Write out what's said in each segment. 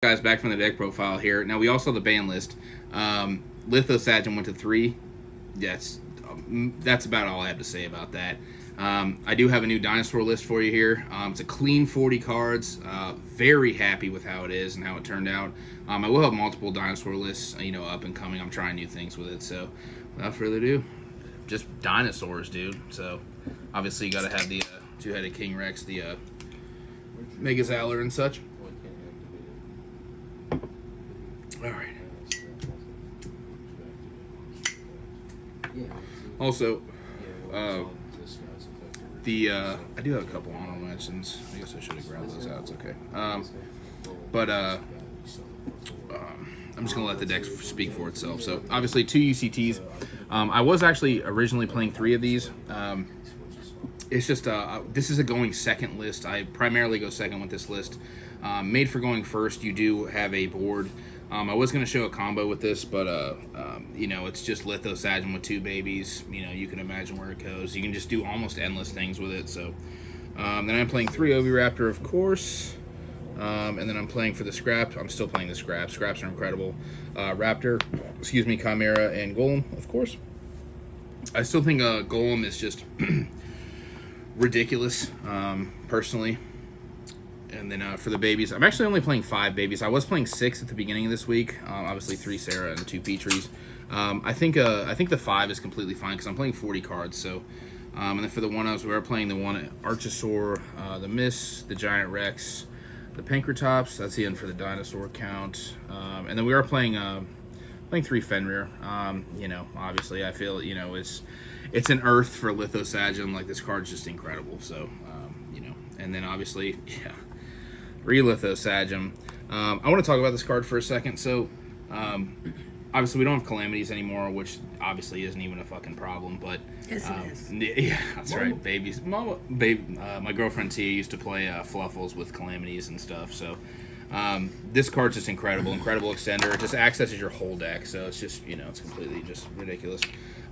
Guys, back from the deck profile here. Now we also have the ban list. Lithosagem went to 3. That's about all I have to say about that. I do have a new dinosaur list for you here. It's a clean 40 cards. Very happy with how it is and how it turned out. I will have multiple dinosaur lists, up and coming. I'm trying new things with it. So, without further ado, just dinosaurs, dude. So, obviously, you got to have the two-headed King Rex, the Megazowler and such. All right. Also, I do have a couple honorable mentions. I guess I should have grabbed those out. It's okay. I'm just gonna let the deck speak for itself. So obviously 2 UCTs. I was actually originally playing 3 of these. It's just this is a going second list. I primarily go second with this list. Made for going first. You do have a board. I was going to show a combo with this, but, it's just Lithosagem with 2 babies. You can imagine where it goes. You can just do almost endless things with it. So, then I'm playing 3 Oviraptor, of course. And then I'm playing for the Scrap. I'm still playing the Scrap. Scraps are incredible. Raptor, Chimera, and Golem, of course. I still think Golem is just ridiculous, personally. And then for the babies, I'm actually only playing 5 babies. I was playing 6 at the beginning of this week. Obviously 3 Sarah and 2 Petries. I think the 5 is completely fine because I'm playing 40 cards. So, and then for the 1-ups, we are playing the 1 Archosaur, the Mist, the Giant Rex, the Pancratops. That's the end for the dinosaur count. And then we are playing 3 Fenrir. Obviously I feel it's an Earth for Lithosagem. Like, this card's just incredible. So, and then obviously Relithosagem. I want to talk about this card for a second. So, obviously we don't have calamities anymore, which obviously isn't even a fucking problem. But yes, it is. Yeah, that's right. Babies, mama, baby. My girlfriend Tia used to play Fluffles with calamities and stuff. So, this card's just incredible. Incredible extender. It just accesses your whole deck. So it's just it's completely just ridiculous.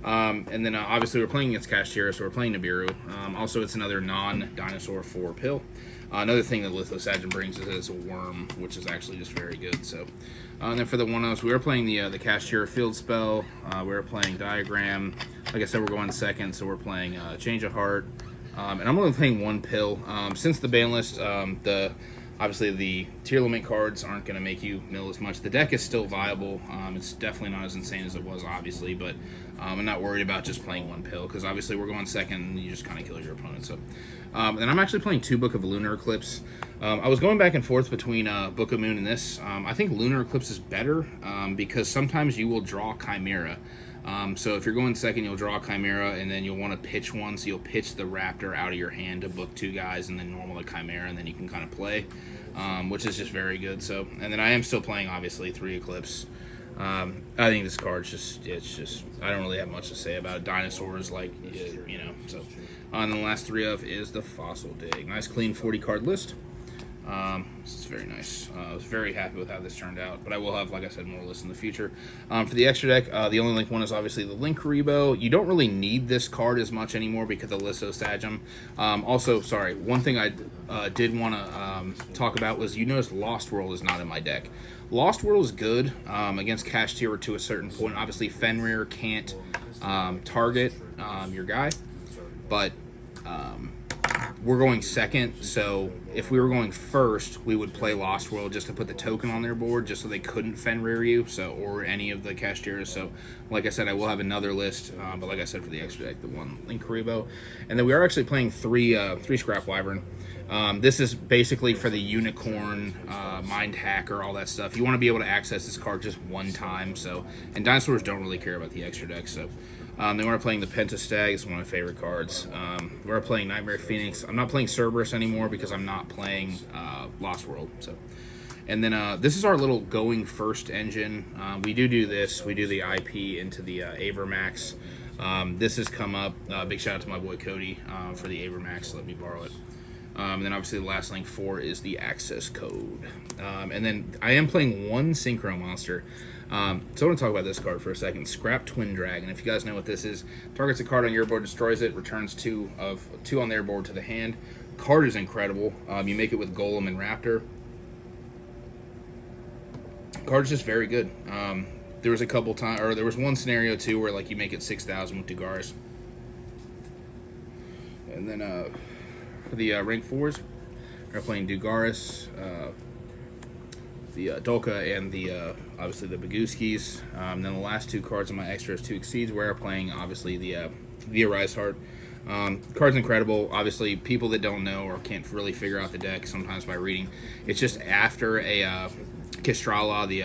And then obviously we're playing against Kashtira, so we're playing Nibiru. Also, it's another non-dinosaur 4 pill. Another thing that Lithosagem brings is it's a worm, which is actually just very good. So, and then for the 1-ups, we are playing the Kashtira Field Spell. We are playing Diagram. Like I said, we're going second, so we're playing Change of Heart. And I'm only playing 1 pill. Since the ban list, obviously the tier limit cards aren't going to make you mill as much. The deck is still viable. It's definitely not as insane as it was, obviously, but I'm not worried about just playing 1 pill because obviously we're going second and you just kind of kill your opponent. So, and I'm actually playing 2 Book of Lunar Eclipse. I was going back and forth between Book of Moon and this. I think Lunar Eclipse is better because sometimes you will draw Chimera. So if you're going second, you'll draw Chimera, and then you'll want to pitch one. So you'll pitch the Raptor out of your hand to book 2 guys, and then normal the Chimera, and then you can kind of play, which is just very good. So, and then I am still playing, obviously, 3 Eclipse. I think this card's just I don't really have much to say about it. Dinosaurs, so. And then the last 3 of is the Fossil Dig. Nice, clean 40 card list. This is very nice. I was very happy with how this turned out, but I will have, like I said, more lists in the future. For the extra deck, the only link one is obviously the Link Rebo. You don't really need this card as much anymore because of Lithosagem. Also, sorry, one thing I did want to talk about was you noticed Lost World is not in my deck. Lost World is good against Kashtira to a certain point. Obviously, Fenrir can't target your guy, but we're going second, so if we were going first, we would play Lost World just to put the token on their board, just so they couldn't Fenrir you, or any of the Kashtiras. So, like I said, I will have another list, but like I said, for the extra deck, the 1 Link Rebo. And then we are actually playing 3 Scrap Wyvern. This is basically for the Unicorn, Mind Hacker, all that stuff. You want to be able to access this card just 1 time, so, and dinosaurs don't really care about the extra deck, so. Then we're playing the Pentastag. It's one of my favorite cards. We're playing Nightmare Phoenix. I'm not playing Cerberus anymore because I'm not playing Lost World. So, and then this is our little going first engine. We do this. We do the IP into the Avermax. This has come up. Big shout out to my boy Cody for the Avermax. Let me borrow it. And then obviously the last link 4 is the access code. And then I am playing 1 Synchro Monster. So I want to talk about this card for a second. Scrap Twin Dragon. If you guys know what this is, targets a card on your board, destroys it, returns 2 on their board to the hand. Card is incredible. You make it with Golem and Raptor. Card's just very good. There was a couple times, or there was one scenario too where like you make it 6,000 with Dugaris, and then for the rank fours, we're playing Dugaris, the Dolka, and the obviously the Baguskis. Then the last two cards on my extras to exceeds, we're playing obviously the Arise Heart. Card's incredible. Obviously, people that don't know or can't really figure out the deck sometimes by reading, it's just after a Kestrala, the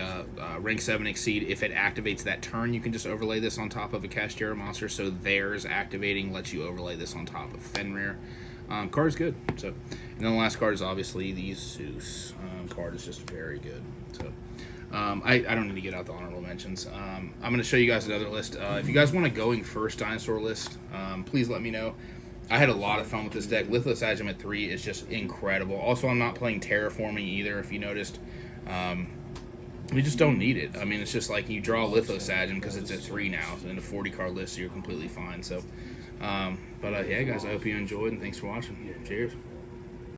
rank 7 exceed, if it activates that turn, you can just overlay this on top of a Kashtira monster. So theirs activating lets you overlay this on top of Fenrir. Card's good. So, and then the last card is obviously the Zeus. Card is just very good. So. I don't need to get out the honorable mentions. I'm going to show you guys another list. If you guys want a going first dinosaur list, please let me know. I had a lot of fun with this deck. Lithless Agim at 3 is just incredible. Also, I'm not playing Terraforming either, if you noticed. We just don't need it. I mean, it's just like you draw Lithless Agim because it's at 3 now in a 40-card list, so you're completely fine. So, yeah, guys, I hope you enjoyed, and thanks for watching. Cheers.